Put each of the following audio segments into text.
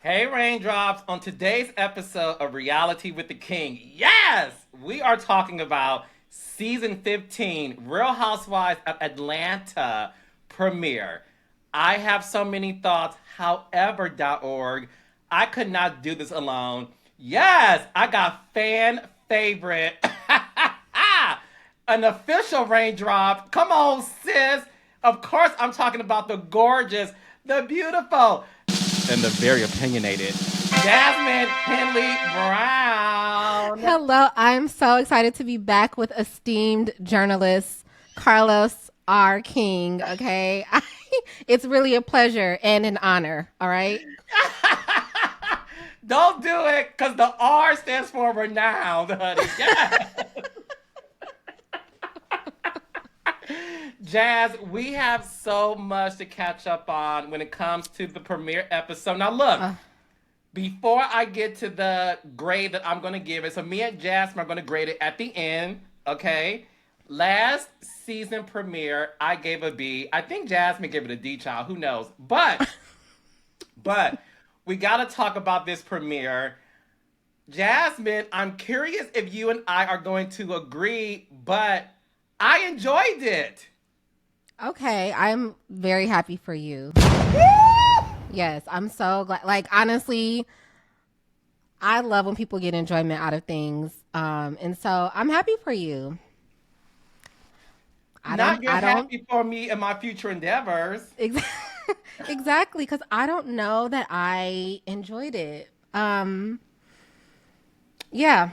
Hey Raindrops, on today's episode of Reality with the King, yes, we are talking about season 15, Real Housewives of Atlanta premiere. I have so many thoughts, however.org, I could not do this alone. Yes, I got fan favorite, an official Raindrop. Come on, sis. Of course, I'm talking about the gorgeous, the beautiful, and the very opinionated Jazmine Henley-Brown. Hello, I'm so excited to be back with esteemed journalist Carlos R. King. Okay, it's really a pleasure and an honor. All right. Don't do it, because the R stands for renowned, honey. Yeah. Jazz, we have so much to catch up on when it comes to the premiere episode. Now, look, Uh, before I get to the grade that I'm going to give it, so me and Jasmine are going to grade it at the end, okay? Last season premiere, I gave a B. I think Jasmine gave it a D, child. Who knows? But we got to talk about this premiere. Jasmine, I'm curious if you and I are going to agree, but I enjoyed it. okay, I'm very happy for you. Yes, I'm so glad. Like honestly, I love when people get enjoyment out of things. And so I'm happy for you. I don't. Not you're I don't. happy for me and my future endeavors. Exactly. Exactly, because I don't know that I enjoyed it. Yeah.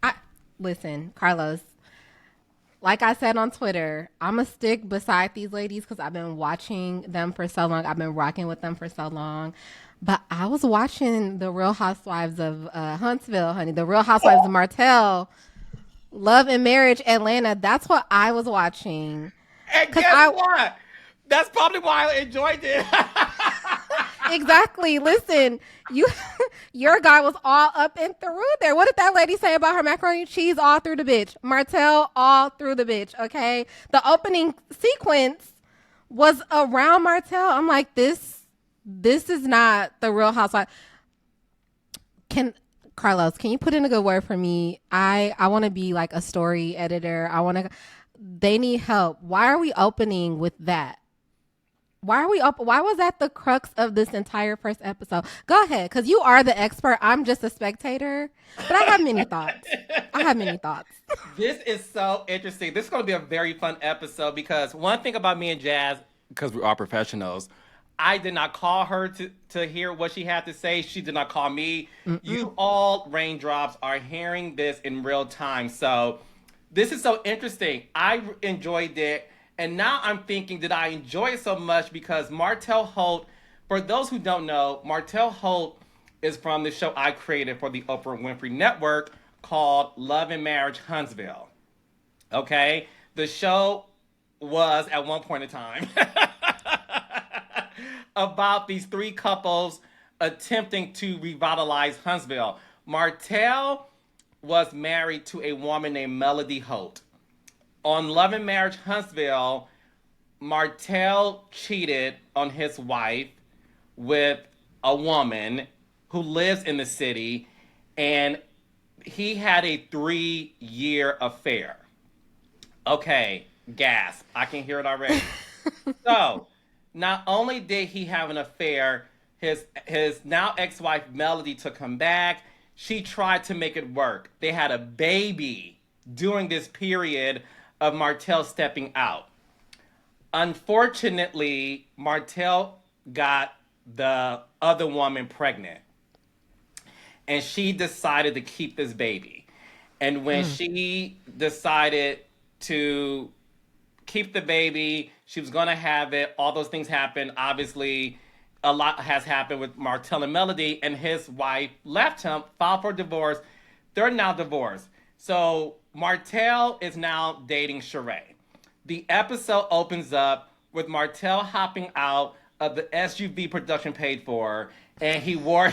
I listen, Carlos. Like I said on Twitter, I'm going to stick beside these ladies because I've been watching them for so long. I've been rocking with them for so long. But I was watching the Real Housewives of Huntsville, honey. The Real Housewives of Martell, Love and Marriage, Atlanta. That's what I was watching. And Cause guess I what? That's probably why I enjoyed it. exactly. Listen, you, your guy was all up and through there. What did that lady say about her macaroni and cheese? All through the bitch. Martell, all through the bitch. Okay. The opening sequence was around Martell. I'm like, this is not the Real Housewife. Can Carlos, can you put in a good word for me? I want to be like a story editor. I want to. They need help. Why are we opening with that? Why are we up? Why was that the crux of this entire first episode? Go ahead, because you are the expert. I'm just a spectator, but I have many thoughts. I have many thoughts. This is so interesting. This is going to be a very fun episode because one thing about me and Jazz, because we are professionals, I did not call her to hear what she had to say. She did not call me. Mm-mm. You all raindrops are hearing this in real time. So this is so interesting. I enjoyed it. And now I'm thinking, did I enjoy it so much? Because Martell Holt, for those who don't know, Martell Holt is from the show I created for the Oprah Winfrey Network called Love and Marriage Huntsville. Okay? The show was, at one point in time, about these three couples attempting to revitalize Huntsville. Martell was married to a woman named Melody Holt. On Love and Marriage Huntsville, Martell cheated on his wife with a woman who lives in the city, and he had a 3-year affair. Okay, gasp. I can hear it already. So, not only did he have an affair, his now ex-wife Melody took him back. She tried to make it work. They had a baby during this period of Martell stepping out. Unfortunately, Martell got the other woman pregnant, and she decided to keep this baby. And when Mm. she decided to keep the baby, she was going to have it. All those things happened. Obviously, a lot has happened with Martell and Melody, and his wife left him, filed for divorce. They're now divorced. So Martell is now dating Sheree. The episode opens up with Martell hopping out of the SUV production paid for, and he wore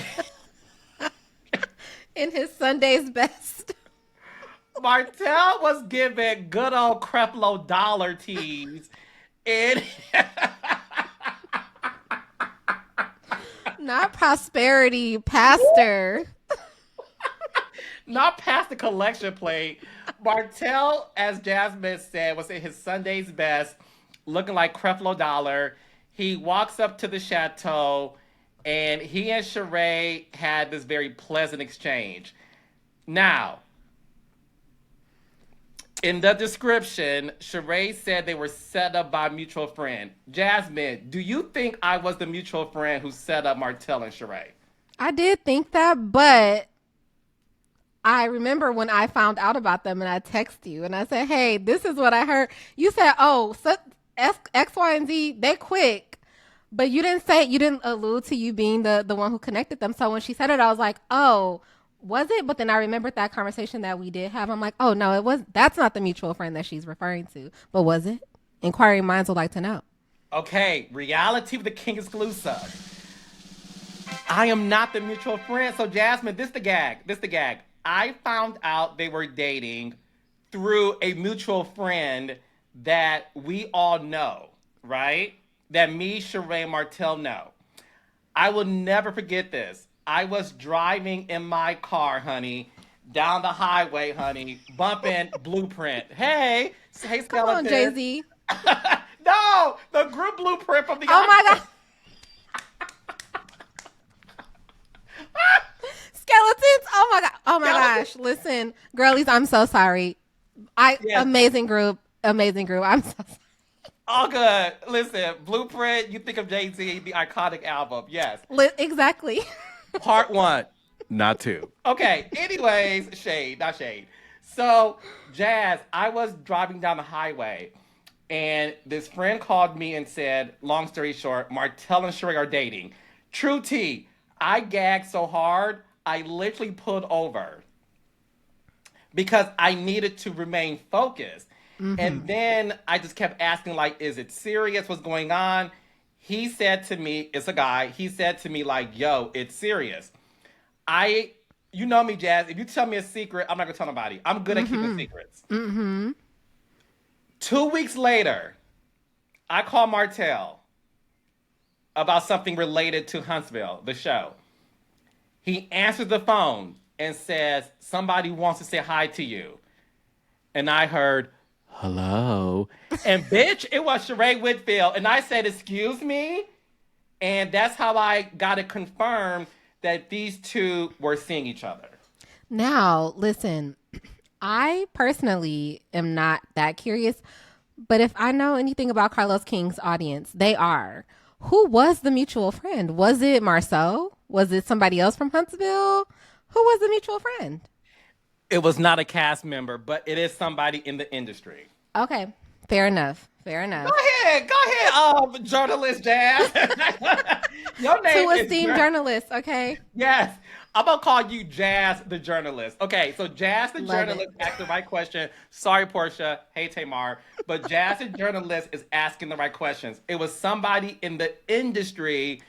In his Sunday's best. Martell was giving good old Creflo Dollar tease. And Not prosperity, pastor. Not past the collection plate. Martell, as Jazmine said, was in his Sunday's best, looking like Creflo Dollar. He walks up to the chateau, and he and Sheree had this very pleasant exchange. Now, in the description, Sheree said they were set up by a mutual friend. Jazmine, do you think I was the mutual friend who set up Martell and Sheree? I did think that, but I remember when I found out about them and I texted you and I said, hey, this is what I heard. You said, oh, so X, Y, and Z, they quick. But you didn't allude to you being the one who connected them. So when she said it, I was like, oh, was it? But then I remembered that conversation that we did have. I'm like, oh, no, that's not the mutual friend that she's referring to. But was it? Inquiring minds would like to know. Okay, reality with the king exclusive. I am not the mutual friend. So Jazmine, this the gag. I found out they were dating through a mutual friend that we all know, right? That me, Sheree, and Martell know. I will never forget this. I was driving in my car, honey, down the highway, honey, bumping Blueprint. Hey, Skeleton. Come on, Jay-Z. No, the group Blueprint from the Oh, my God. Skeletons. Oh, my God. Oh, my gosh. Listen, girlies, I'm so sorry. Amazing group. I'm so sorry. All good. Listen, Blueprint, you think of Jay-Z, the iconic album. Yes. Exactly. Part 1, not 2. Okay, anyways, not shade. So, Jazz, I was driving down the highway, and this friend called me and said, long story short, Martell and Sheree are dating. True tea, I gagged so hard, I literally pulled over because I needed to remain focused. Mm-hmm. And then I just kept asking, like, is it serious? What's going on? He said to me, it's a guy, he said to me, like, yo, it's serious. You know me, Jazz, if you tell me a secret, I'm not going to tell nobody. I'm good at keeping secrets. Mm-hmm. 2 weeks later, I call Martell about something related to Huntsville, the show. He answers the phone and says, somebody wants to say hi to you. And I heard, hello. And bitch, it was Sheree Whitfield. And I said, excuse me? And that's how I got it confirmed that these two were seeing each other. Now, listen, I personally am not that curious, but if I know anything about Carlos King's audience, they are. Who was the mutual friend? Was it Marceau? Was it somebody else from Huntsville? Who was the mutual friend? It was not a cast member, but it is somebody in the industry. Okay, fair enough. Go ahead, journalist Jazz. Your name is esteemed journalist, okay? Yes, I'm gonna call you Jazz the journalist. Okay, so Jazz the journalist asked the right question. Sorry, Portia. Hey, Tamar. But Jazz the journalist is asking the right questions. It was somebody in the industry,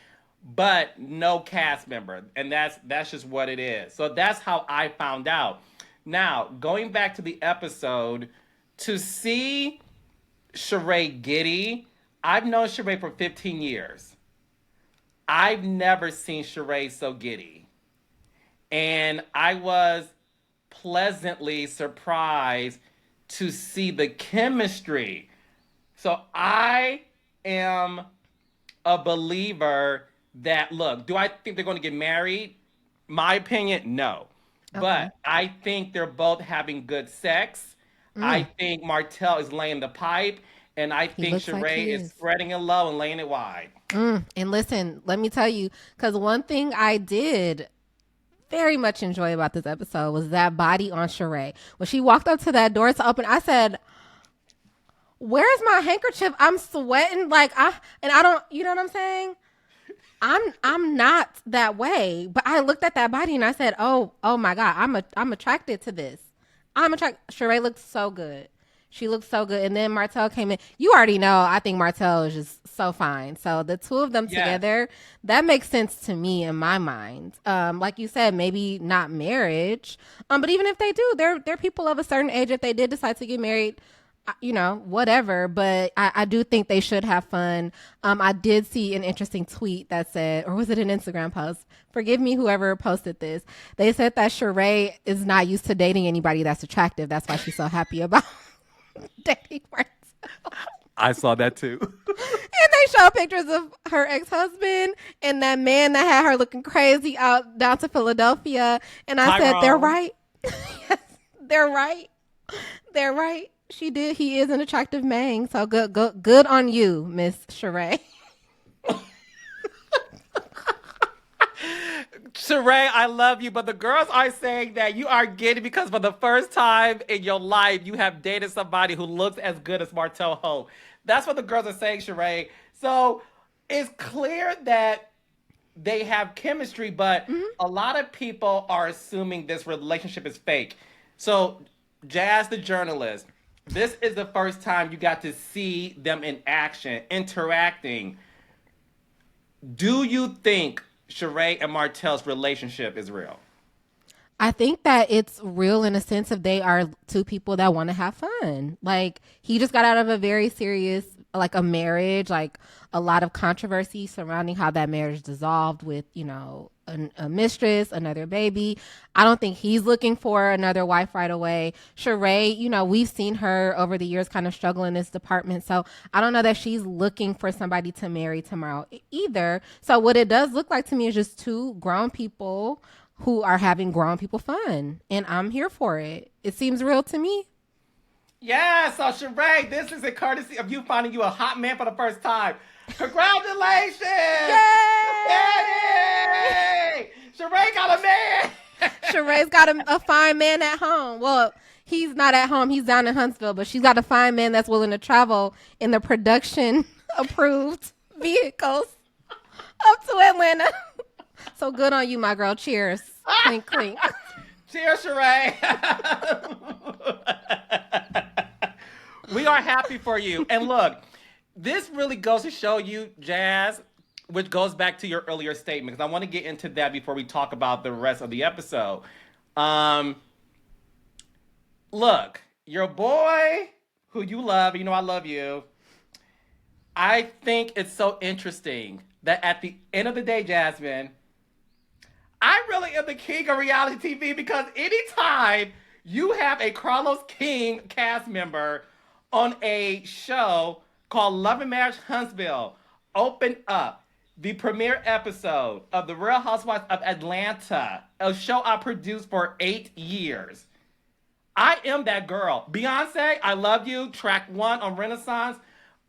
but no cast member, and that's just what it is. So that's how I found out. Now, going back to the episode, to see Sheree giddy, I've known Sheree for 15 years. I've never seen Sheree so giddy. And I was pleasantly surprised to see the chemistry. So I am a believer that, look, do I think they're going to get married? My opinion, no. Okay. But I think they're both having good sex. I think Martell is laying the pipe, and I think Sheree is spreading it low and laying it wide. And listen, let me tell you, because one thing I did very much enjoy about this episode was that body on Sheree. When she walked up to that door to open, I said, where's my handkerchief? I'm sweating I don't, you know what I'm saying? I'm not that way, but I looked at that body and I said, oh my God, I'm attracted to this. Sheree looked so good. She looked so good. And then Martell came in. You already know, I think Martell is just so fine. So the two of them together, that makes sense to me in my mind. Like you said, maybe not marriage. But even if they do, they're people of a certain age. If they did decide to get married, whatever. But I do think they should have fun. I did see an interesting tweet that said, or was it an Instagram post? Forgive me, whoever posted this. They said that Sheree is not used to dating anybody that's attractive. That's why she's so happy about dating Martell. I saw that too. And they show pictures of her ex-husband and that man that had her looking crazy out down to Philadelphia. And I said, they're right. Yes, they're right. They're right. She did. He is an attractive man. So good on you, Miss Sheree. Sheree, I love you, but the girls are saying that you are getting because for the first time in your life, you have dated somebody who looks as good as Martell Hope. That's what the girls are saying, Sheree. So it's clear that they have chemistry, but a lot of people are assuming this relationship is fake. So, Jazz, the journalist, this is the first time you got to see them in action, interacting. Do you think Sheree and Martell's relationship is real? I think that it's real in a sense of they are two people that want to have fun. Like he just got out of a very serious, like a marriage, like a lot of controversy surrounding how that marriage dissolved with, a mistress, another baby. I don't think he's looking for another wife right away. Sheree, we've seen her over the years kind of struggle in this department. So I don't know that she's looking for somebody to marry tomorrow either. So what it does look like to me is just two grown people who are having grown people fun. And I'm here for it. It seems real to me. Yeah, so Sheree, this is a courtesy of you finding you a hot man for the first time. Congratulations! Yay! Sheree got a man! Sheree's got a fine man at home. Well, he's not at home. He's down in Huntsville, but she's got a fine man that's willing to travel in the production approved vehicles up to Atlanta. So good on you, my girl. Cheers. Clink, clink. Cheers, Sheree. We are happy for you. And look, this really goes to show you, Jazz, which goes back to your earlier statement, because I want to get into that before we talk about the rest of the episode. Look, your boy, who you love, I love you. I think it's so interesting that at the end of the day, Jazmine, I really am the king of reality TV because anytime you have a Carlos King cast member on a show called Love and Marriage Huntsville open up the premiere episode of The Real Housewives of Atlanta, a show I produced for 8 years. I am that girl. Beyonce, I love you, track 1 on Renaissance,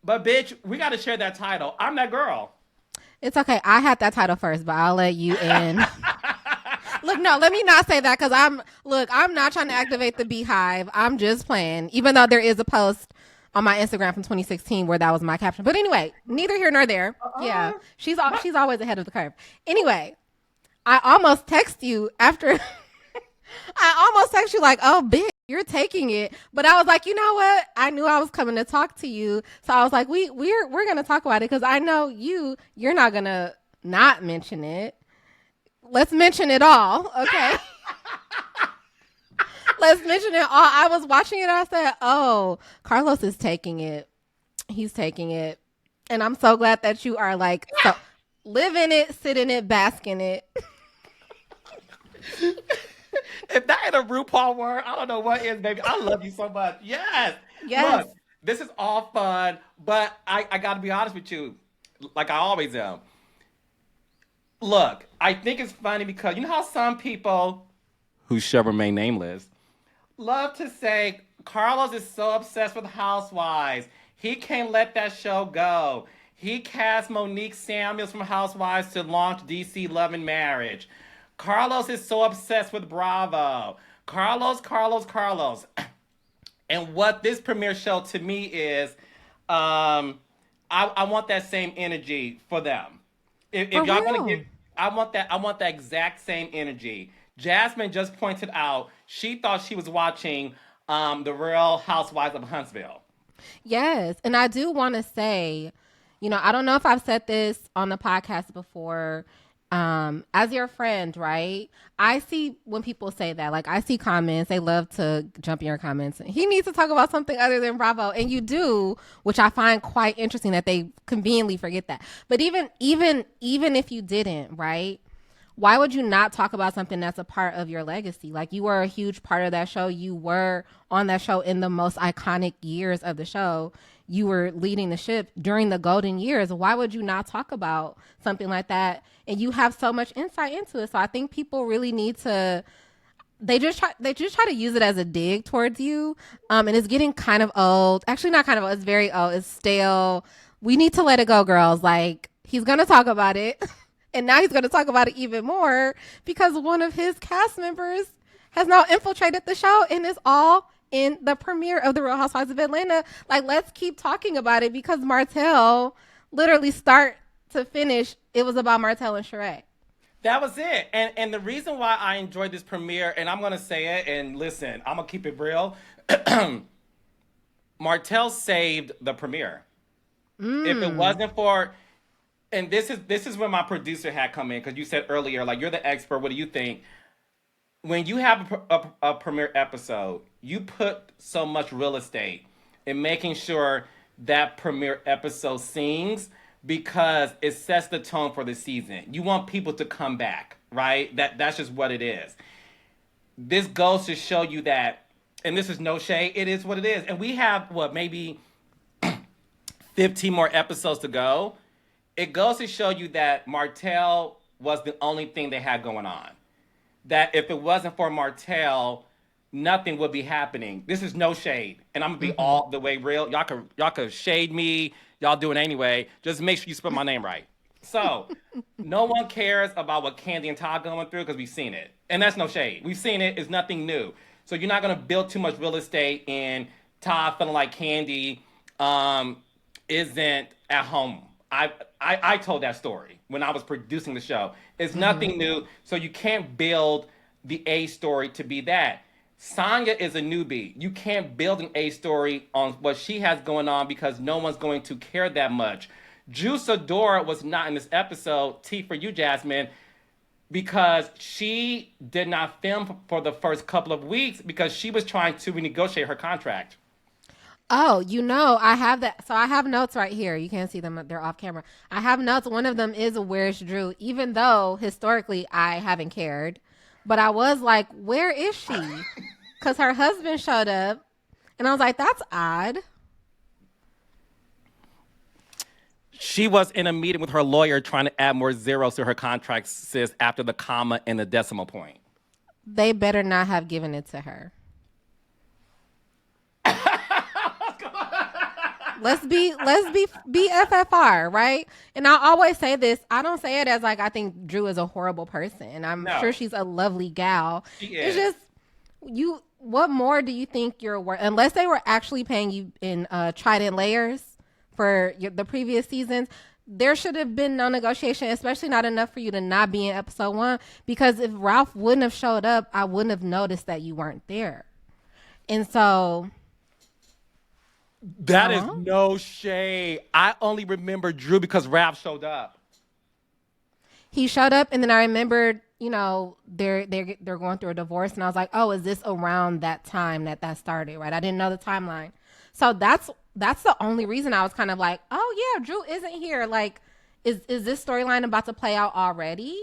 but bitch, we got to share that title. I'm that girl. It's okay. I had that title first, but I'll let you in. Look, no, let me not say that because I'm not trying to activate the beehive. I'm just playing, even though there is a post on my Instagram from 2016 where that was my caption. But anyway, neither here nor there. Yeah, she's always ahead of the curve. Anyway, I almost text you after. I almost text you like, oh, bitch, you're taking it. But I was like, you know what? I knew I was coming to talk to you. So I was like, we're going to talk about it because I know you're not going to not mention it. Let's mention it all, okay? Let's mention it all. I was watching it and I said, oh, Carlos is taking it. He's taking it. And I'm so glad that you are like, so, live in it, sit in it, bask in it. If that ain't a RuPaul word, I don't know what is, baby. I love you so much. Yes. Yes. Look, this is all fun, but I got to be honest with you, like I always am. Look, I think it's funny because you know how some people, who shall remain nameless, love to say Carlos is so obsessed with Housewives. He can't let that show go. He cast Monique Samuels from Housewives to launch DC Love and Marriage. Carlos is so obsessed with Bravo. Carlos. And what this premiere show to me is, I want that same energy for them. If y'all gonna get, I want that exact same energy. Jazmine just pointed out she thought she was watching The Real Housewives of Huntsville. Yes, and I do want to say, I don't know if I've said this on the podcast before, as your friend, right? I see when people say that, like I see comments, they love to jump in your comments. He needs to talk about something other than Bravo. And you do, which I find quite interesting that they conveniently forget that. But even if you didn't, right? Why would you not talk about something that's a part of your legacy? Like you were a huge part of that show. You were on that show in the most iconic years of the show. You were leading the ship during the golden years. Why would you not talk about something like that? And you have so much insight into it. So I think people really need to, they just try to use it as a dig towards you. And it's getting kind of old. Actually not kind of old, it's very old. It's stale. We need to let it go, girls. Like he's going to talk about it. And now he's going to talk about it even more because one of his cast members has now infiltrated the show and is all in the premiere of The Real Housewives of Atlanta. Like, let's keep talking about it because Martell, literally start to finish, it was about Martell and Sheree. That was it. And the reason why I enjoyed this premiere, and I'm going to say it, and listen, I'm going to keep it real. Martell saved the premiere. If it wasn't for... And this is when my producer had come in, because you said earlier, like, you're the expert. What do you think? When you have a premiere episode, you put so much real estate in making sure that premiere episode sings because it sets the tone for the season. You want people to come back, right? That's just what it is. This goes to show you that, and this is no shade, it is what it is. And we have, maybe 15 more episodes to go. It goes to show you that Martell was the only thing they had going on. That if it wasn't for Martell, nothing would be happening. This is no shade. And I'm going to be all the way real. Y'all could shade me. Y'all do it anyway. Just make sure you spell my name right. So, no one cares about what Candy and Todd going through because we've seen it. And that's no shade. We've seen it. It's nothing new. So you're not going to build too much real estate in Todd feeling like Candy isn't at home. I told that story when I was producing the show. It's nothing new, so you can't build the A story to be that. Sonya is a newbie. You can't build an A story on what she has going on because no one's going to care that much. Juiceadora was not in this episode, T for you, Jazmine, because she did not film for the first couple of weeks because she was trying to renegotiate her contract. Oh, I have that. So I have notes right here. You can't see them. They're off camera. I have notes. One of them is Where's Drew, even though historically I haven't cared. But I was like, where is she? Because her husband showed up. And I was like, that's odd. She was in a meeting with her lawyer trying to add more zeros to her contract, sis, after the comma and the decimal point. They better not have given it to her. Let's be BFFR, right? And I always say this. I don't say it as like I think Drew is a horrible person. I'm sure she's a lovely gal. She is. It's just what more do you think you're worth? Unless they were actually paying you in Trident layers for the previous seasons, there should have been no negotiation, especially not enough for you to not be in episode 1. Because if Ralph wouldn't have showed up, I wouldn't have noticed that you weren't there. And so... That is no shade. I only remember Drew because Ralph showed up. He showed up, and then I remembered, they're going through a divorce, and I was like, oh, is this around that time that started, right? I didn't know the timeline. So that's the only reason I was kind of like, oh yeah, Drew isn't here. Like, is this storyline about to play out already?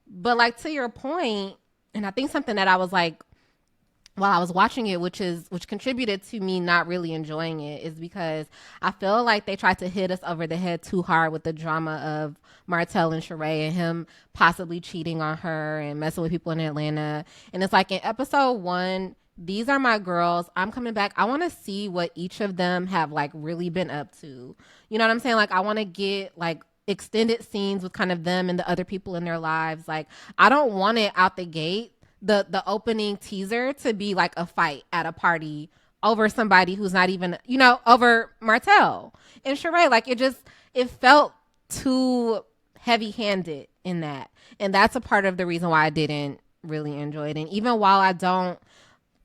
But like to your point, and I think something that I was like, while I was watching it, which contributed to me not really enjoying it, is because I feel like they tried to hit us over the head too hard with the drama of Martell and Sheree and him possibly cheating on her and messing with people in Atlanta. And it's like in episode 1, these are my girls. I'm coming back. I want to see what each of them have like really been up to. You know what I'm saying? Like I want to get like extended scenes with kind of them and the other people in their lives. Like I don't want it out the gate. The opening teaser to be like a fight at a party over somebody who's not even, over Martell and Sheree. Like it felt too heavy-handed in that. And that's a part of the reason why I didn't really enjoy it. And even while I don't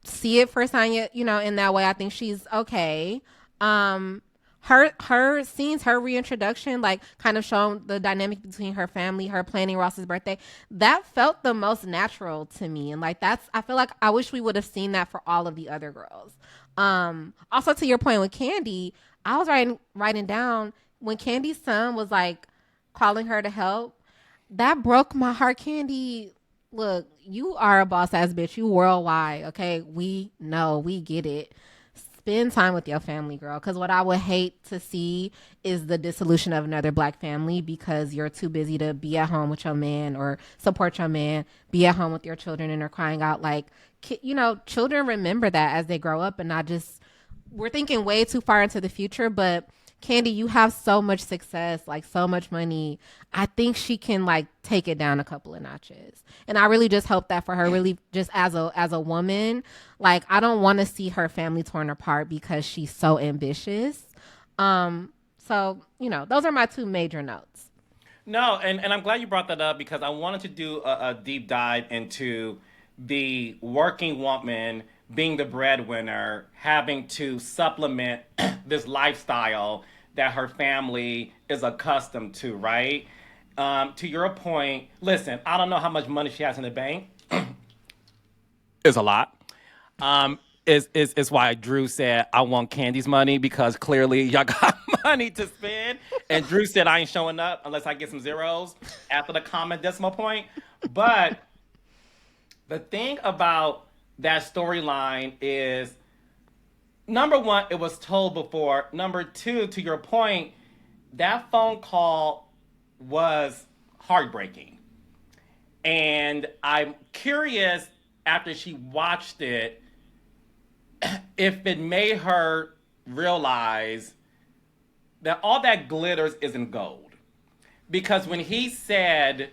see it for Sonya, in that way, I think she's okay. her scenes, her reintroduction, like kind of showing the dynamic between her family, her planning Ross's birthday, that felt the most natural to me. And like I feel like I wish we would have seen that for all of the other girls. Also to your point with Candy, I was writing down when Candy's son was like calling her to help. That broke my heart, Candy. Look, you are a boss ass bitch. You worldwide, okay? We know, we get it. Spend time with your family, girl. Because what I would hate to see is the dissolution of another black family because you're too busy to be at home with your man or support your man, be at home with your children, and they're crying out. Like, children remember that as they grow up, and not just, we're thinking way too far into the future, but Candy, you have so much success, like so much money. I think she can like take it down a couple of notches. And I really just hope that for her, really just as a woman, like I don't want to see her family torn apart because she's so ambitious. So, those are my two major notes. No, and I'm glad you brought that up because I wanted to do a deep dive into the working woman being the breadwinner, having to supplement this lifestyle that her family is accustomed to, right? To your point, listen, I don't know how much money she has in the bank. It's a lot. Is why Drew said I want Candy's money because clearly y'all got money to spend, and Drew said I ain't showing up unless I get some zeros after the common decimal point. But the thing about that storyline is, number one, it was told before. Number two, to your point, that phone call was heartbreaking. And I'm curious, after she watched it, if it made her realize that all that glitters isn't gold. Because when he said,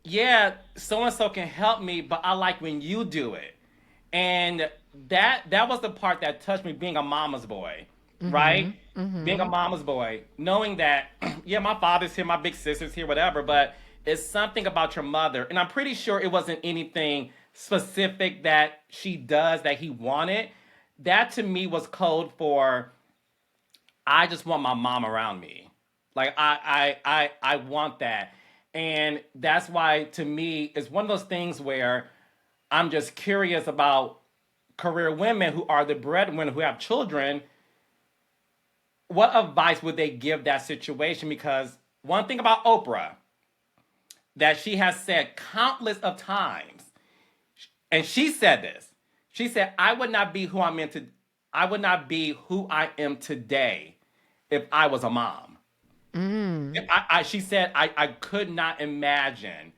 yeah, so-and-so can help me, but I like when you do it. And that was the part that touched me, being a mama's boy, right? Being a mama's boy, knowing that, yeah, my father's here, my big sister's here, whatever, but it's something about your mother. And I'm pretty sure it wasn't anything specific that she does that he wanted. That to me was code for, I just want my mom around me. Like I want that. And that's why to me it's one of those things where I'm just curious about career women who are the breadwinner who have children. What advice would they give that situation? Because one thing about Oprah that she has said countless of times, and she said this. She said, I would not be who I am today if I was a mom. She said, I could not imagine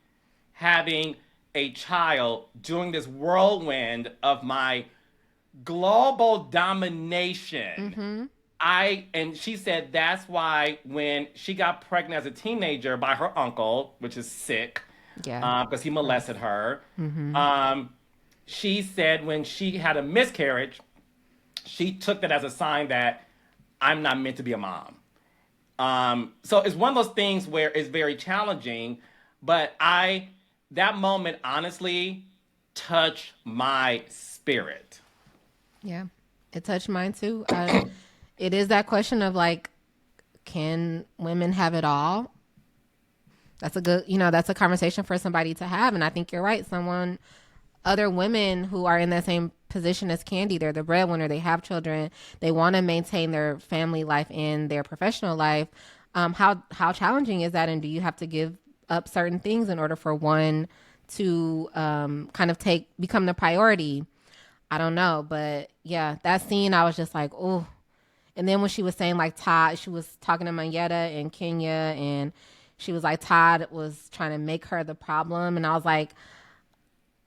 having a child during this whirlwind of my global domination. And she said that's why when she got pregnant as a teenager by her uncle, which is sick, because he molested her. She said when she had a miscarriage, she took that as a sign that I'm not meant to be a mom. So it's one of those things where it's very challenging, but that moment honestly touched my spirit. Yeah, it touched mine too. It is that question of like, can women have it all? That's that's a conversation for somebody to have. And I think you're right. Other women who are in that same position as Candy, they're the breadwinner, they have children, they want to maintain their family life and their professional life. How challenging is that? And do you have to give up certain things in order for one to kind of become the priority? I don't know. But yeah, that scene, I was just like, oh. And then when she was saying like Todd, she was talking to Mayetta in Kenya, and she was like, Todd was trying to make her the problem. And I was like,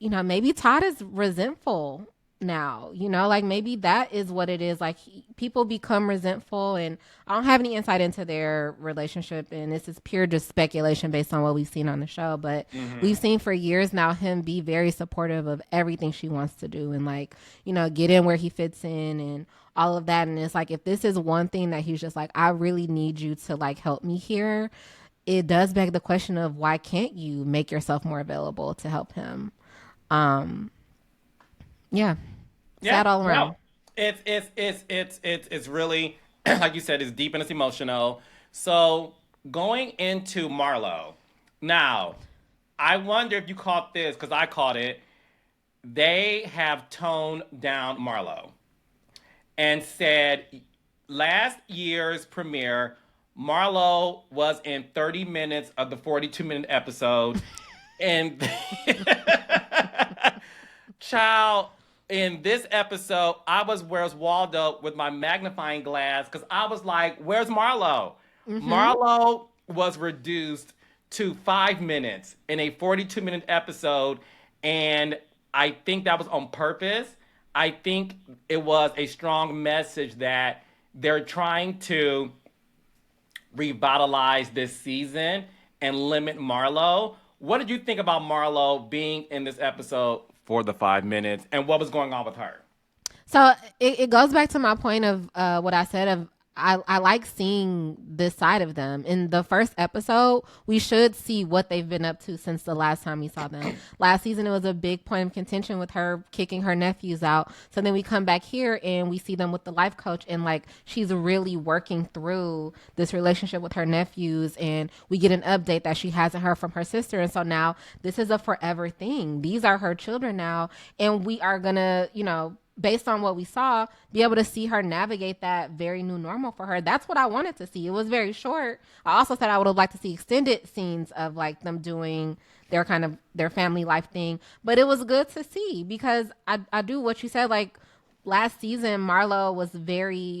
maybe Todd is resentful now, like maybe that is what it is. Like people become resentful, and I don't have any insight into their relationship. And this is pure just speculation based on what we've seen on the show. But we've seen for years now him be very supportive of everything she wants to do, and like, get in where he fits in and all of that. And it's like, if this is one thing that he's just like, I really need you to like help me here, it does beg the question of why can't you make yourself more available to help him? Sad all around. No, it's really like you said, it's deep and it's emotional. So going into Marlo, now I wonder if you caught this because I caught it. They have toned down Marlo and said last year's premiere, Marlo was in 30 minutes of the 42-minute episode. And child, in this episode, I was where's Waldo with my magnifying glass because I was like, where's Marlo? Marlo was reduced to 5 minutes in a 42-minute episode. And I think that was on purpose. I think it was a strong message that they're trying to revitalize this season and limit Marlo. What did you think about Marlo being in this episode for the 5 minutes and what was going on with her? So it goes back to my point of what I said of I like seeing this side of them. In the first episode, we should see what they've been up to since the last time we saw them. Last season, it was a big point of contention with her kicking her nephews out. So then we come back here and we see them with the life coach and like she's really working through this relationship with her nephews. And we get an update that she hasn't heard from her sister. And so now this is a forever thing. These are her children now. And we are going to, based on what we saw, be able to see her navigate that very new normal for her. That's what I wanted to see. It was very short. I also said I would have liked to see extended scenes of like them doing their kind of their family life thing. But it was good to see because I do what you said, like last season, Marlo was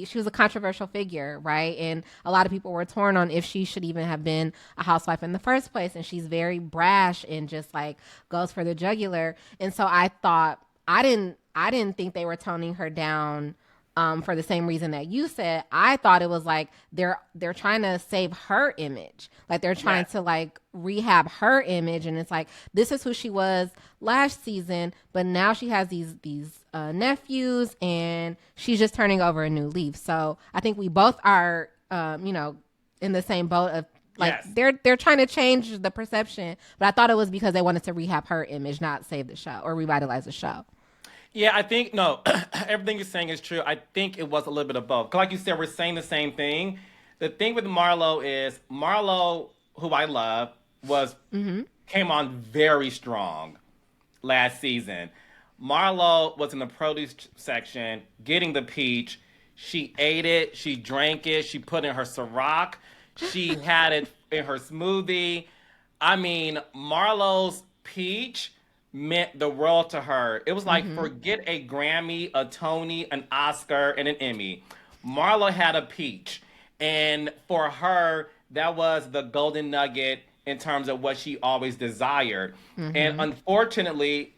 she was a controversial figure, right? And a lot of people were torn on if she should even have been a housewife in the first place. And she's very brash and just like goes for the jugular. And so I thought, I didn't think they were toning her down for the same reason that you said. I thought it was like they're trying to save her image. Like they're trying to like rehab her image. And it's like, this is who she was last season, but now she has these nephews and she's just turning over a new leaf. So I think we both are, in the same boat of like they're trying to change the perception. But I thought it was because they wanted to rehab her image, not save the show or revitalize the show. Yeah, I think, no, everything you're saying is true. I think it was a little bit of both. Like you said, we're saying the same thing. The thing with Marlo is, Marlo, who I love, came on very strong last season. Marlo was in the produce section, getting the peach. She ate it, she drank it, she put it in her Ciroc, she had it in her smoothie. I mean, Marlo's peach meant the world to her. It was like, forget a Grammy, a Tony, an Oscar, and an Emmy. Marlo had a peach. And for her, that was the golden nugget in terms of what she always desired. And unfortunately,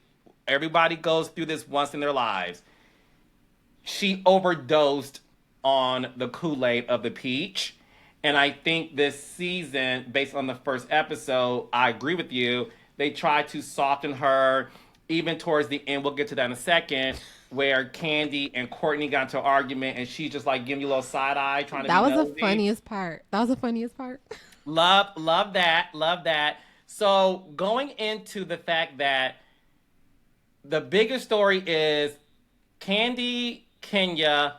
everybody goes through this once in their lives. She overdosed on the Kool-Aid of the peach. And I think this season, based on the first episode, I agree with you, they tried to soften her, even towards the end. We'll get to that in a second, where Candy and Courtney got into an argument, and she's just like giving you a little side eye, trying to. That was the funniest part. Love that. So going into the fact that the biggest story is Candy, Kenya,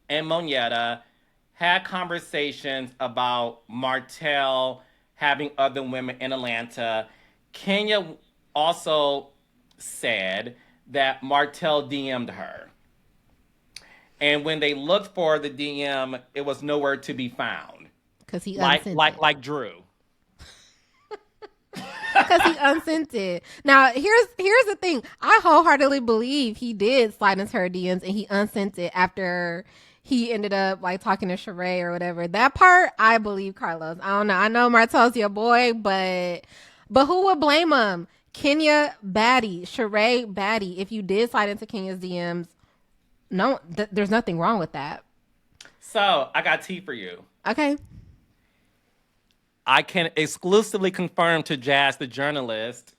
and Monietta had conversations about Martell having other women in Atlanta. Kenya also said that Martell DM'd her. And when they looked for the DM, it was nowhere to be found. Because he unsent it. Like Drew. Because he unsent it. Now, here's the thing. I wholeheartedly believe he did slide into her DMs and he unsent it after he ended up like talking to Sheree or whatever. That part, I believe Carlos. I don't know. I know Martell's your boy, but who would blame him? Kenya baddie, Sheree baddie. If you did slide into Kenya's DMs, no, there's nothing wrong with that. So I got tea for you. Okay. I can exclusively confirm to Jazz, the journalist,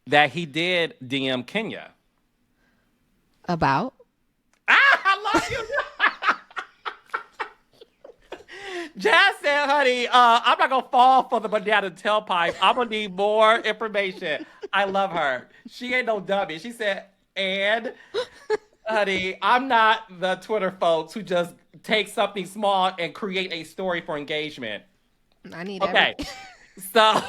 that he did DM Kenya. About? I love you. Jazz said, honey, I'm not going to fall for the banana tailpipe. I'm going to need more information. I love her. She ain't no dummy. She said, and, honey, I'm not the Twitter folks who just take something small and create a story for engagement. I need Okay, every. so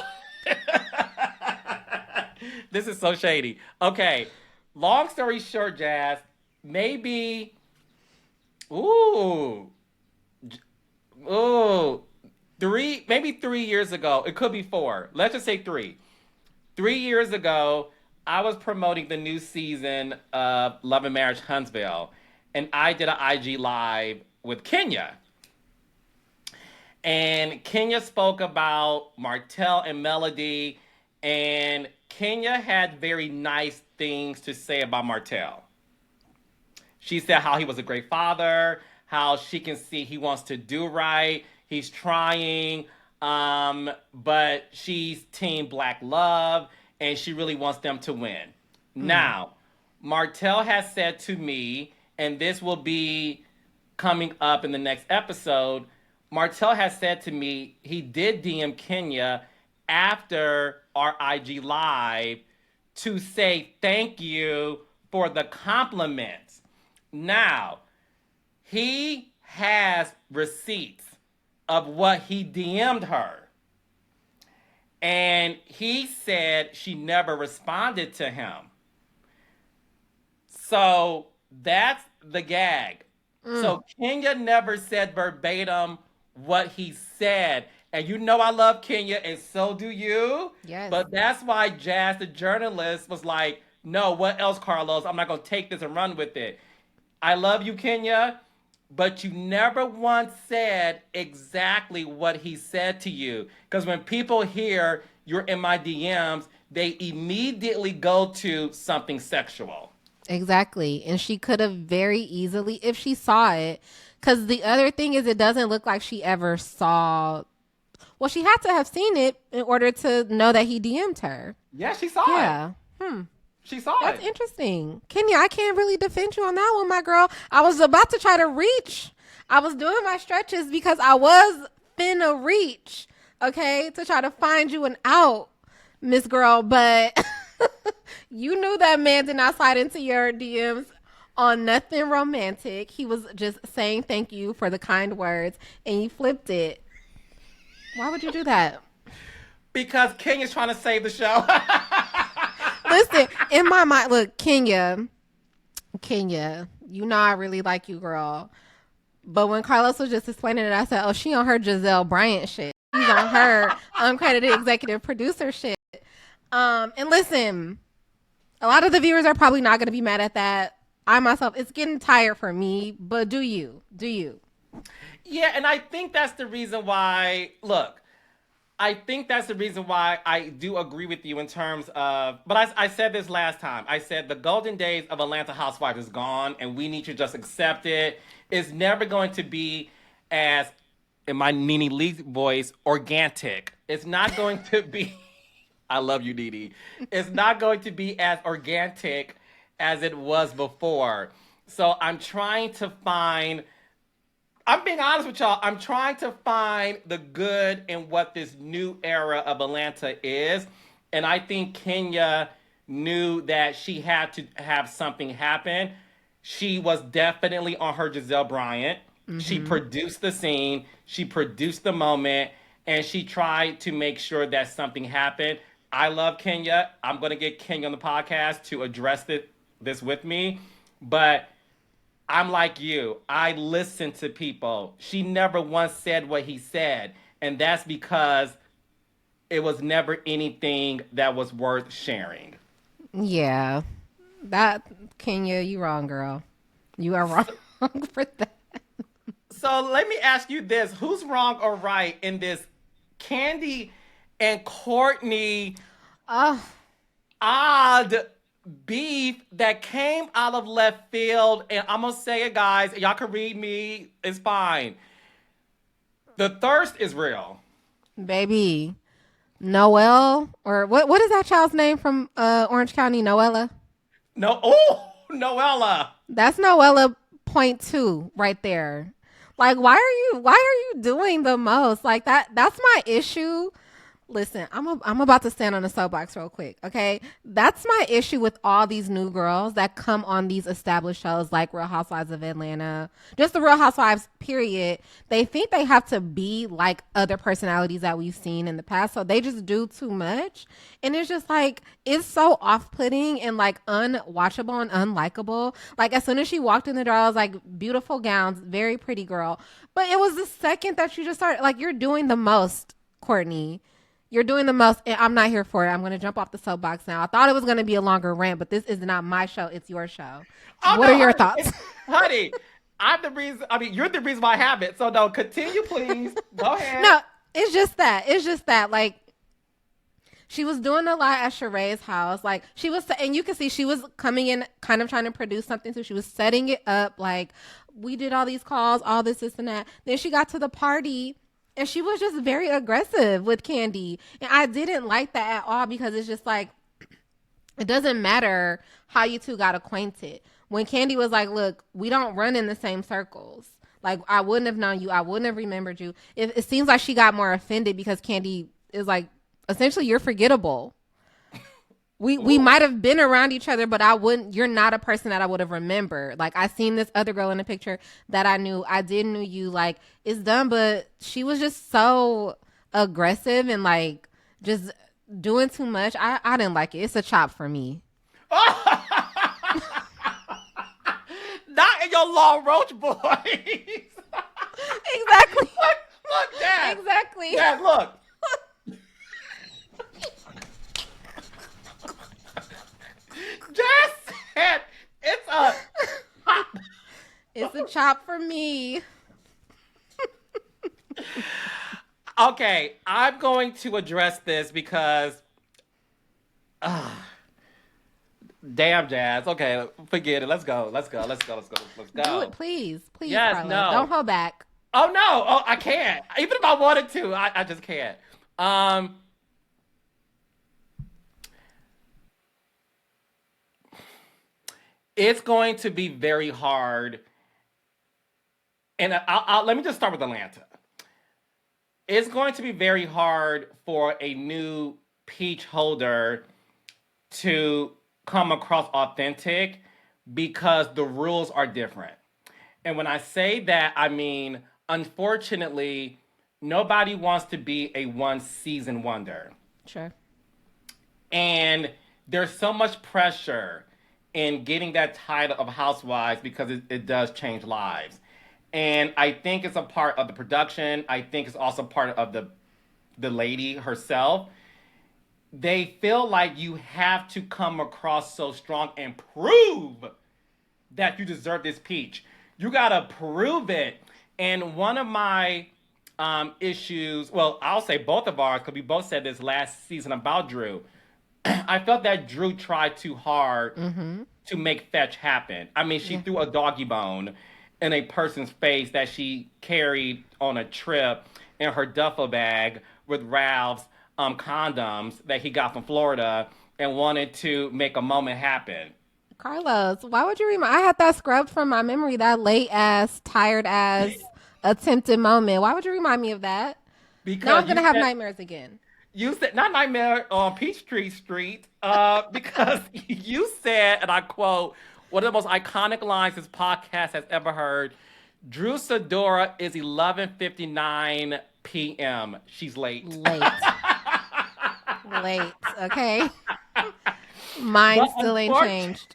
this is so shady. Okay, long story short, Jazz, maybe, ooh, ooh, maybe 3 years ago. It could be four. Let's just say three. 3 years ago, I was promoting the new season of Love and Marriage Huntsville, and I did an IG live with Kenya. And Kenya spoke about Martell and Melody, and Kenya had very nice things to say about Martell. She said how he was a great father, how she can see he wants to do right, he's trying, but she's team Black Love, and she really wants them to win. Now, Martell has said to me, and this will be coming up in the next episode. Martell has said to me he did DM Kenya after our IG live to say thank you for the compliments. Now, he has receipts of what he DM'd her. And he said she never responded to him. So that's the gag. So Kenya never said verbatim what he said. And you know I love Kenya, and so do you. Yes. But that's why Jazz, the journalist, was like, no, what else, Carlos? I'm not going to take this and run with it. I love you, Kenya, but you never once said exactly what he said to you. Because when people hear you're in my DMs, they immediately go to something sexual. Exactly. And she could have very easily, if she saw it, because the other thing is, it doesn't look like she ever saw. Well, she had to have seen it in order to know that he DM'd her. Yeah, she saw Yeah. it. She saw That's it. interesting. Kenya, I can't really defend you on that one, my girl. I was about to try to reach. I was doing my stretches because I was finna reach, okay, to try to find you an out, Miss Girl. But you knew that man did not slide into your DMs on nothing romantic. He was just saying thank you for the kind words, and you flipped it. Why would you do that? Because Kenya's trying to save the show. Listen, in my mind, look, Kenya, you know I really like you, girl. But when Carlos was just explaining it, I said, oh, she on her Giselle Bryant shit. She's on her uncredited executive producer shit. And listen, a lot of the viewers are probably not going to be mad at that. I myself, it's getting tired for me, but do you? Yeah, and I think that's the reason why, look, I think that's the reason why I do agree with you in terms of, but I said this last time. I said the golden days of Atlanta Housewives is gone, and we need to just accept it. It's never going to be as, in my Nene Lee voice, organic. It's not going to be, I love you, Nene. It's not going to be as organic as it was before. So I'm trying to find, I'm being honest with y'all. I'm trying to find the good in what this new era of Atlanta is. And I think Kenya knew that she had to have something happen. She was definitely on her Giselle Bryant. She produced the scene. She produced the moment. And she tried to make sure that something happened. I love Kenya. I'm going to get Kenya on the podcast to address this with me. But I'm like you. I listen to people. She never once said what he said. And that's because it was never anything that was worth sharing. Yeah. That, Kenya, you wrong, girl. You are wrong for that. So let me ask you this. Who's wrong or right in this Candy and Courtney odd beef that came out of left field? And I'm going to say it, guys. Y'all can read me. It's fine. The thirst is real. Baby, Noelle, or what is that child's name from Orange County? Noella? No, oh, Noella. That's Noella .2 right there. Like, why are you doing the most? Like that's my issue Listen, I'm about to stand on a soapbox real quick, okay? That's my issue with all these new girls that come on these established shows like Real Housewives of Atlanta, just the Real Housewives, period. They think they have to be like other personalities that we've seen in the past, so they just do too much. And it's just like, it's so off putting and like unwatchable and unlikable. Like, as soon as she walked in the door, I was like, beautiful gowns, very pretty girl. But it was the second that you just started, like, you're doing the most, Courtney. You're doing the most, and I'm not here for it. I'm going to jump off the soapbox now. I thought it was going to be a longer rant, but this is not my show. It's your show. Oh, What no, are your honey, thoughts? honey, I'm the reason. I mean, you're the reason why I have it. So no, continue, please. Go ahead. No, it's just that. It's just that. Like, she was doing a lot at Sheree's house. Like, she was, and you can see she was coming in kind of trying to produce something. So she was setting it up. Like, we did all these calls, all this, and that. Then she got to the party. And she was just very aggressive with Candy. And I didn't like that at all because it's just like, it doesn't matter how you two got acquainted. When Candy was like, look, we don't run in the same circles. Like, I wouldn't have known you. I wouldn't have remembered you. It seems like she got more offended because Candy is like, essentially, you're forgettable. We might have been around each other, but you're not a person that I would have remembered. Like, I seen this other girl in the picture that I knew. I did knew you. Like, it's done, but she was just so aggressive and like just doing too much. I didn't like it. It's a chop for me. Not in your Long Roach boys. Exactly. Look, Dad. Exactly. Dad, look. Just said it's a chop for me. Okay, I'm going to address this because damn, Jazz. Okay, forget it. Let's go. Do it, please. Please, Yes, Carla. no. Don't hold back. Oh no! Oh, I can't. Even if I wanted to, I just can't. It's going to be very hard, and let me just start with Atlanta. It's going to be very hard for a new peach holder to come across authentic because the rules are different. And when I say that, I mean, unfortunately, nobody wants to be a one season wonder. Sure. And there's so much pressure in getting that title of housewives because it does change lives. And I think it's a part of the production. I think it's also part of the lady herself. They feel like you have to come across so strong and prove that you deserve this peach. You gotta prove it. And one of my issues, well, I'll say both of ours, because we both said this last season about Drew. I felt that Drew tried too hard to make fetch happen. I mean, she threw a doggy bone in a person's face that she carried on a trip in her duffel bag with Ralph's condoms that he got from Florida and wanted to make a moment happen. Carlos, why would you remind? I had that scrubbed from my memory, that late ass, tired ass, attempted moment. Why would you remind me of that? Because Now I'm going to have nightmares again. You said, not nightmare on Peachtree Street, because you said, and I quote, one of the most iconic lines this podcast has ever heard. Drew Sidora is 11:59 p.m. She's late. Late. Late, okay? Mine still ain't changed.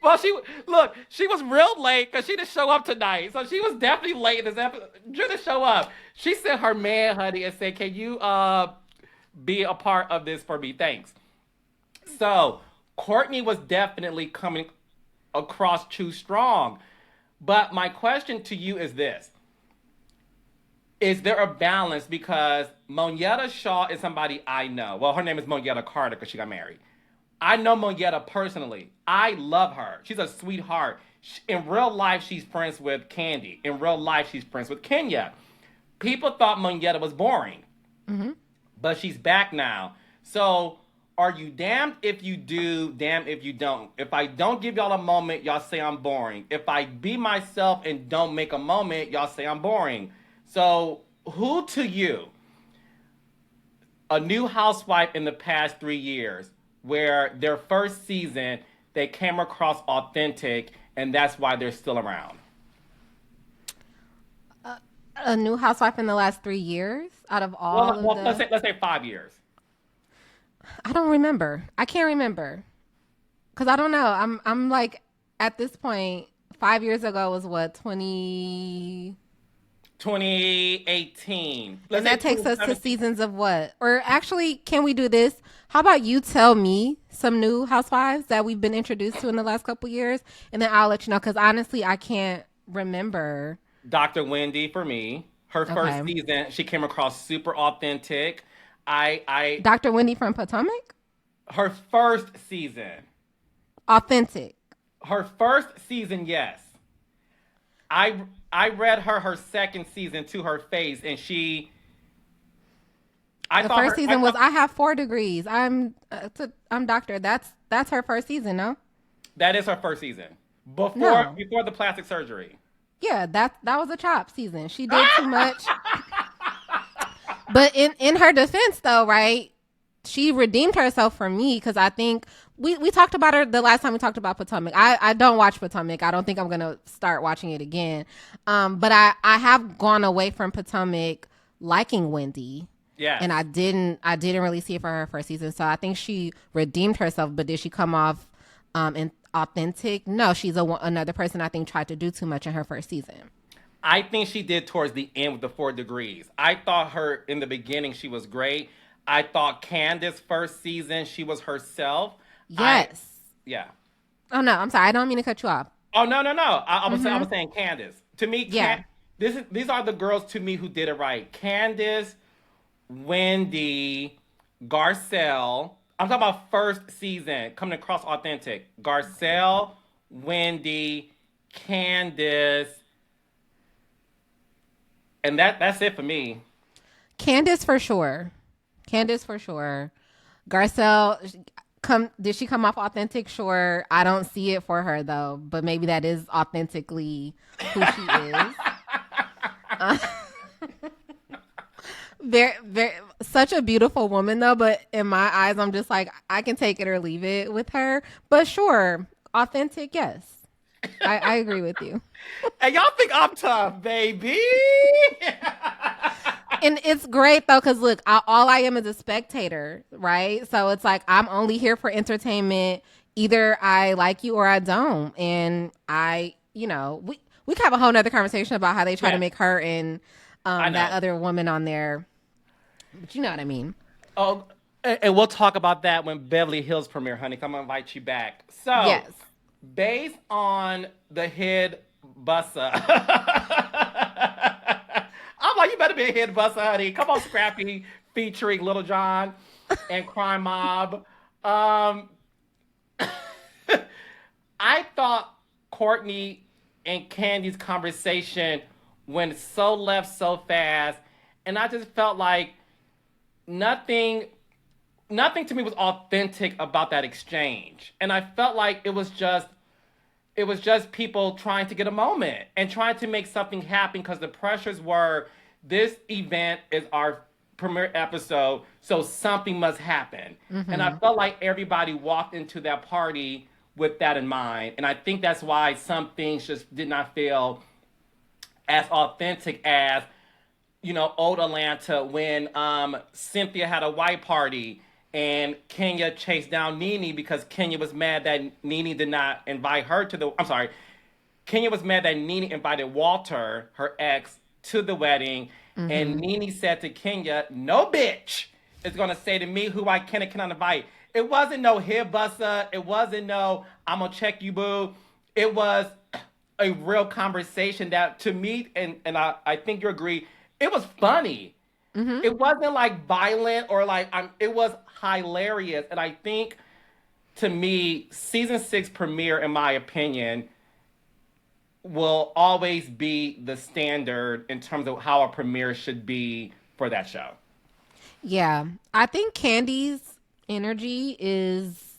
Well, she was real late because she didn't show up tonight. So she was definitely late in this episode. Drew didn't show up. She sent her man, honey, and said, can you be a part of this for me? Thanks. So Courtney was definitely coming across too strong. But my question to you is this. Is there a balance? Because Monietta Shaw is somebody I know. Well, her name is Monietta Carter because she got married. I know Monietta personally. I love her. She's a sweetheart. In real life, she's friends with Candy. In real life, she's friends with Kenya. People thought Monietta was boring. But she's back now. So are you damned if you do, damned if you don't? If I don't give y'all a moment, y'all say I'm boring. If I be myself and don't make a moment, y'all say I'm boring. So who to you a new housewife in the past 3 years where their first season they came across authentic and that's why they're still around. A new housewife in the last 3 years out of all of Let's the. say 5 years. I don't remember. I can't remember because I don't know. I'm like at this point. 5 years ago was what 20. 2018. And Let's say that takes us to 2017. seasons of what? Or actually, can we do this? How about you tell me some new housewives that we've been introduced to in the last couple years, and then I'll let you know. Because honestly, I can't remember. Dr. Wendy for me. Her first Okay, season, she came across super authentic. I Dr. Wendy from Potomac, her first season. authentic. Her first season, yes. I I read her second season to her face, and I The thought first her I season was thought I have 4 degrees. I'm doctor. That's her first season, no? that is her first season No. before the plastic surgery. Yeah, that was a chop season. She did too much. But in her defense though, right? She redeemed herself for me because I think we talked about her the last time we talked about Potomac. I don't watch Potomac. I don't think I'm gonna start watching it again. But I have gone away from Potomac liking Wendy. Yes, And I didn't really see it for her first season. So I think she redeemed herself, but did she come off in authentic? No, she's another person I think tried to do too much in her first season. I think she did towards the end with the 4 degrees. I thought her in the beginning she was great. I thought Candace first season she was herself. I Yes. Yeah. Oh no, I'm sorry. I don't mean to cut you off. Oh no, no, no. I was saying Candace. To me, Yeah. these are the girls to me who did it right. Candace, Wendy, Garcelle. I'm talking about first season coming across authentic. Garcelle, Wendy, Candace, and that's it for me. Candace for sure. Candace for sure. Garcelle, did she come off authentic? Sure. I don't see it for her though, but maybe that is authentically who she is. Very, very, such a beautiful woman though. But in my eyes, I'm just like I can take it or leave it with her. But sure, authentic, yes. I agree with you. And y'all think I'm tough, baby. And it's great though, because look, all I am is a spectator, right? So it's like I'm only here for entertainment. Either I like you or I don't, and we can have a whole nother conversation about how they try to Yeah, make her and I that know. other woman on there. But you know what I mean? Oh, and we'll talk about that when Beverly Hills premiere, honey. I'm gonna invite you back. So, Yes. based on the head bussa, I'm like, you better be a head bussa, honey. Come on, Scrappy, featuring Little John and Crime Mob. Um, I thought Courtney and Candy's conversation went so left so fast, and I just felt like nothing nothing to me was authentic about that exchange. And I felt like it was just people trying to get a moment and trying to make something happen because the pressures were this event is our premiere episode, so something must happen. And I felt like everybody walked into that party with that in mind. And I think that's why some things just did not feel as authentic as old Atlanta when Cynthia had a white party and Kenya chased down Nene because Kenya was mad that Nene did not invite her to the. I'm sorry. Kenya was mad that Nene invited Walter, her ex, to the wedding, and Nene said to Kenya, "No bitch is gonna say to me who I can and cannot invite." It wasn't no here bussa. It wasn't no I'm gonna check you boo. It was a real conversation that to me, and I think you agree, it was funny. It wasn't like violent or like it was hilarious. And I think to me, season six premiere, in my opinion, will always be the standard in terms of how a premiere should be for that show. Yeah. I think Candy's energy is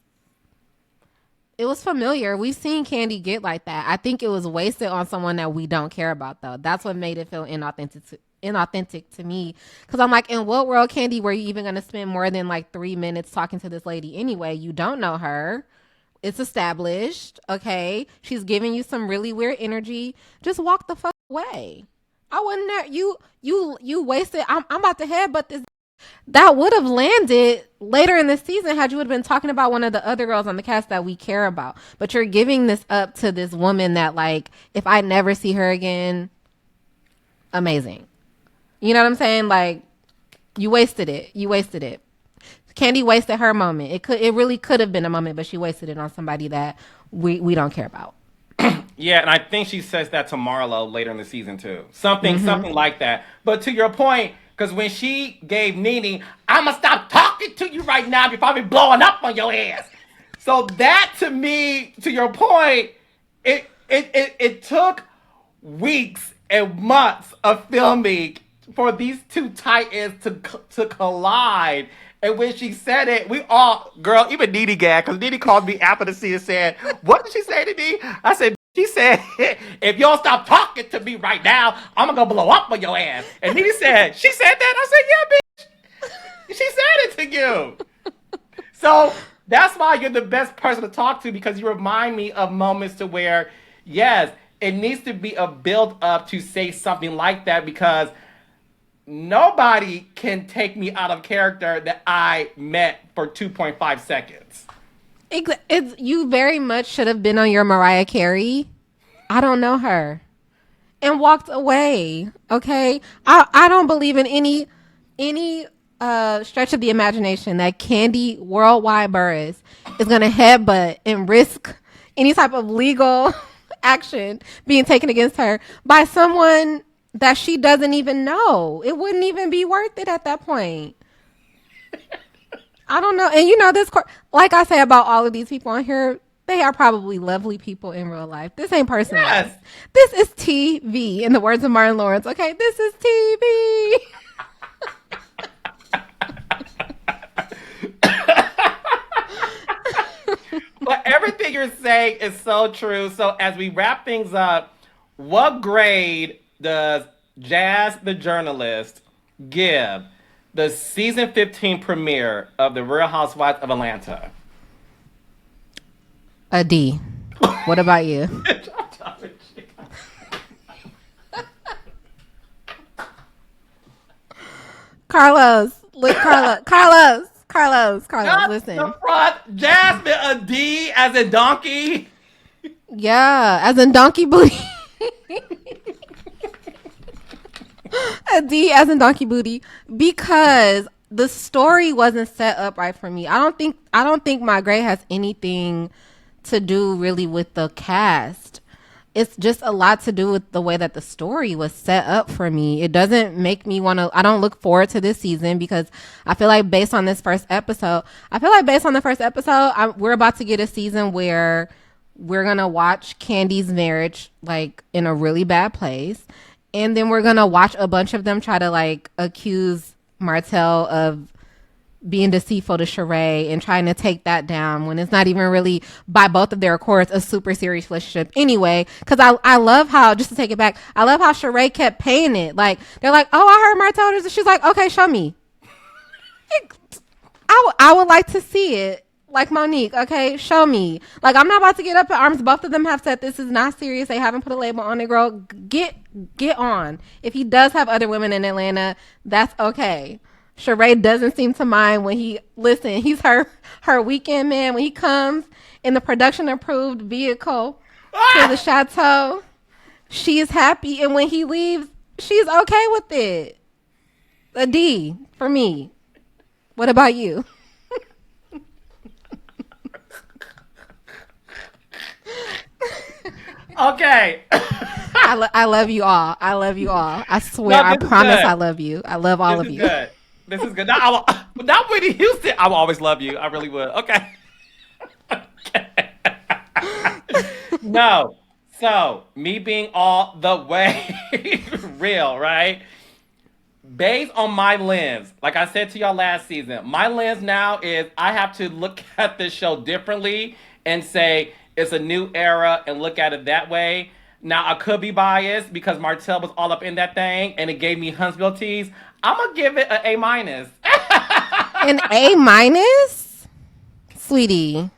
it was familiar. We've seen Candy get like that. I think it was wasted on someone that we don't care about though. That's what made it feel inauthentic inauthentic to me. Because I'm like, in what world, Candy, were you even going to spend more than like 3 minutes talking to this lady anyway? You don't know her. It's established. Okay. She's giving you some really weird energy. Just walk the fuck away. I wouldn't there. You wasted. I'm about to headbutt this. That would have landed later in the season had you would have been talking about one of the other girls on the cast that we care about. But you're giving this up to this woman that, like, if I never see her again, amazing. You know what I'm saying? Like, you wasted it. You wasted it. Candy wasted her moment. It really could have been a moment, but she wasted it on somebody that we don't care about. Yeah, and I think she says that to Marlo later in the season too. Something like that. But to your point, because when she gave Nene, I'ma stop talking to you right now before I be blowing up on your ass. So that to me, to your point, it took weeks and months of filming for these two titans to collide. And when she said it, we all, girl, even Nene gagged, because Nene called me after the scene and said, what did she say to me? I said, she said, if you don't stop talking to me right now, I'm going to blow up on your ass. And Nene said, she said that? I said, yeah, bitch. She said it to you. So that's why you're the best person to talk to, because you remind me of moments to where, yes, it needs to be a build up to say something like that, because nobody can take me out of character that I met for 2.5 seconds. You very much should have been on your Mariah Carey. I don't know her. And walked away. Okay? I don't believe in any stretch of the imagination that Candy Worldwide Burris is gonna headbutt and risk any type of legal action being taken against her by someone that she doesn't even know. It wouldn't even be worth it at that point. I don't know. And you know, like I say about all of these people on here, they are probably lovely people in real life. This ain't personal. Yes. This is TV, in the words of Martin Lawrence. Okay, this is TV. But everything you're saying is so true. So as we wrap things up, what grade does Jazz the journalist give the season 15 premiere of The Real Housewives of Atlanta? A D. What about you? Carlos, look, Carlos, listen. The front, Jasmine, a D as in donkey. Yeah, as in donkey booty. A D as in donkey booty, because the story wasn't set up right for me. I don't think my grade has anything to do really with the cast. It's just a lot to do with the way that the story was set up for me. It doesn't make me want to, I don't look forward to this season, because I feel like based on the first episode, we're about to get a season where we're going to watch Candy's marriage like in a really bad place. And then we're going to watch a bunch of them try to like accuse Martell of being deceitful to Sheree and trying to take that down when it's not even really, by both of their accords, a super serious relationship anyway. Because I love how, just to take it back, I love how Sheree kept paying it. Like, they're like, oh, I heard Martell does this. She's like, okay, show me. I would like to see it. Like, Monique, okay, show me. Like, I'm not about to get up in arms. Both of them have said this is not serious. They haven't put a label on it, girl. Get on. If he does have other women in Atlanta, that's okay. Sheree doesn't seem to mind when he's her weekend man. When he comes in the production approved vehicle to the chateau, she is happy. And when he leaves, she's okay with it. A D for me. What about you? Okay. I love you all. I swear, No, I promise good. I love you. I love all of you. Good. This is good. Not Whitney Houston. I will always love you. I really would. Okay. Okay. No. So, me being all the way real, right? Based on my lens, like I said to y'all last season, my lens now is I have to look at this show differently and say it's a new era and look at it that way. Now I could be biased because Martell was all up in that thing and it gave me Huntsville tease. I'm gonna give it an A minus. An A minus, sweetie,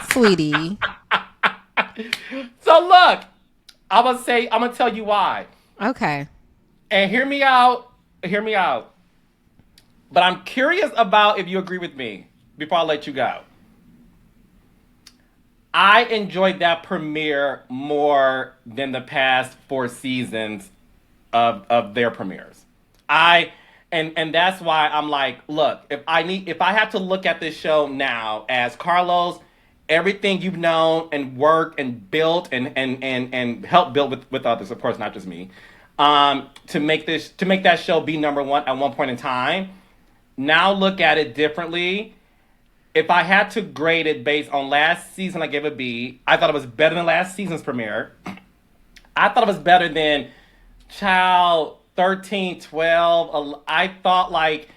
sweetie. So look, I'm gonna tell you why. Okay. And hear me out. Hear me out. But I'm curious about if you agree with me before I let you go. I enjoyed that premiere more than the past 4 seasons of their premieres. I and that's why I'm like, look, if I have to look at this show now as Carlos, everything you've known and worked and built and helped build with others, of course, not just me, to make that show be number one at one point in time. Now look at it differently. If I had to grade it based on last season, I gave a B. I thought it was better than last season's premiere. I thought it was better than Child 13, 12. I thought like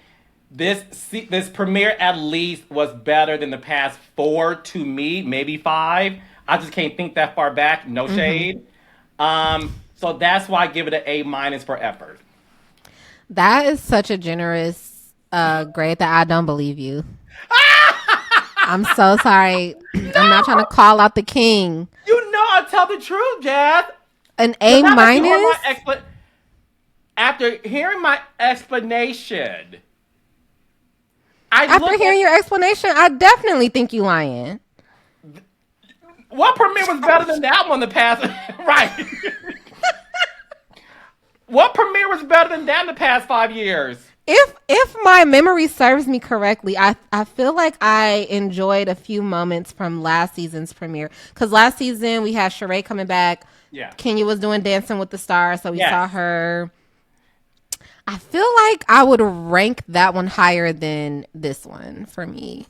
this premiere at least was better than the past 4 to me, maybe 5. I just can't think that far back. No shade. So that's why I give it an A minus for effort. That is such a generous grade that I don't believe you. I'm so sorry. I'm not trying to call out the king. You know I tell the truth, Jazz. An A minus? After hearing my explanation, After hearing your explanation, I definitely think you lying. What premiere was better than that one the past? Right. What premiere was better than that in the past 5 years? If my memory serves me correctly, I feel like I enjoyed a few moments from last season's premiere. Because last season we had Sheree coming back. Yeah. Kenya was doing Dancing with the Stars, so we Yes. saw her. I feel like I would rank that one higher than this one for me.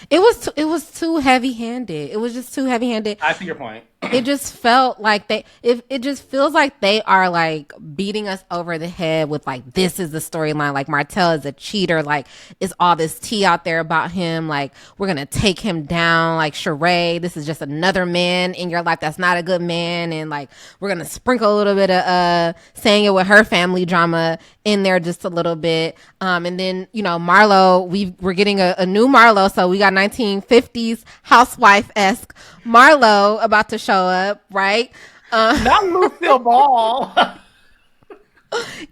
It was too heavy-handed. It was just too heavy-handed. I see your point. It just felt like it just feels like they are like beating us over the head with like, this is the storyline. Like Martell is a cheater. Like, is all this tea out there about him. Like, we're going to take him down. Like Sheree, this is just another man in your life that's not a good man. And like, we're going to sprinkle a little bit of saying it with her family drama in there just a little bit. And then, you know, Marlo, we're getting a new Marlo. So we got 1950s housewife-esque Marlo about to show up, right? Not Lucille Ball.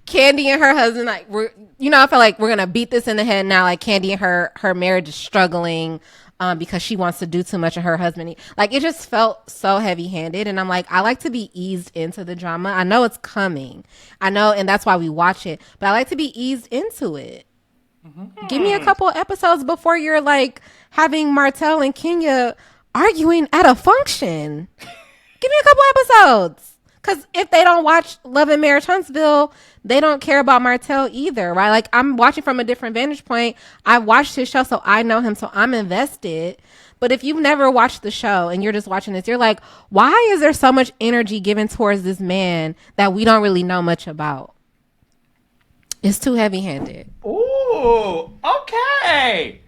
Candy and her husband, like, I feel like we're gonna beat this in the head now. Like Candy and her marriage is struggling because she wants to do too much, and her husband, like, it just felt so heavy-handed. And I'm like, I like to be eased into the drama. I know it's coming, I know, and that's why we watch it. But I like to be eased into it. Mm-hmm. Give me a couple episodes before you're like having Martell and Kenya arguing at a function. Give me a couple episodes. Because if they don't watch Love and Marriage Huntsville, they don't care about Martell either, right? Like, I'm watching from a different vantage point. I watched his show, so I know him, so I'm invested. But if you've never watched the show and you're just watching this, you're like, why is there so much energy given towards this man that we don't really know much about? It's too heavy-handed. Ooh, okay.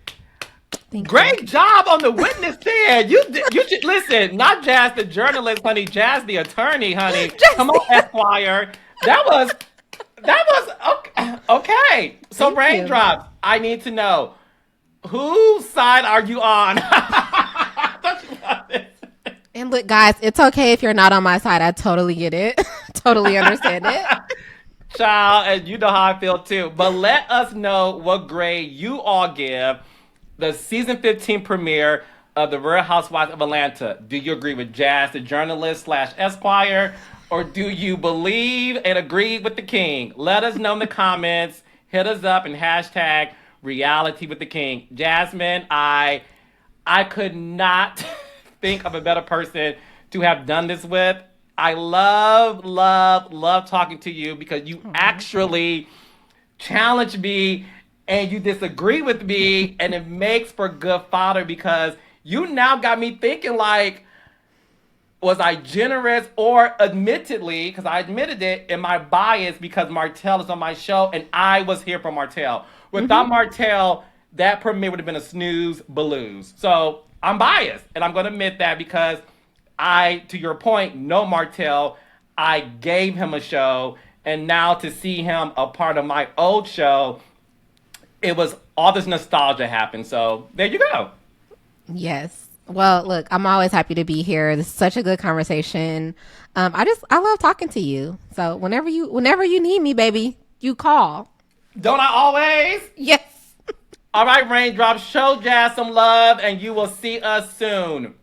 Great job on the witness stand. You should listen. Not Jazz the journalist, honey. Jazz the attorney, honey. Come on, Esquire. That was okay. So Raindrops, I need to know, whose side are you on? And look, guys, it's okay if you're not on my side. I totally get it. Totally understand it. Child, and you know how I feel too. But let us know what grade you all give the season 15 premiere of The Real Housewives of Atlanta. Do you agree with Jazz, the journalist / Esquire, or do you believe and agree with the king? Let us know in the comments. Hit us up and hashtag reality with the king. Jazmine, I could not think of a better person to have done this with. I love talking to you because you actually challenge me and you disagree with me, and it makes for good fodder because you now got me thinking, like, was I generous, or admittedly, because I admitted it, am I biased because Martell is on my show and I was here for Martell? Without Martell, that premiere would have been a snooze balloons. So I'm biased, and I'm going to admit that because to your point, know Martell. I gave him a show, and now to see him a part of my old show, it was all this nostalgia happened. So there you go. Yes. Well, look, I'm always happy to be here. This is such a good conversation. I love talking to you. So whenever you need me, baby, you call. Don't I always? Yes. All right, Raindrops, show Jazz some love, and you will see us soon.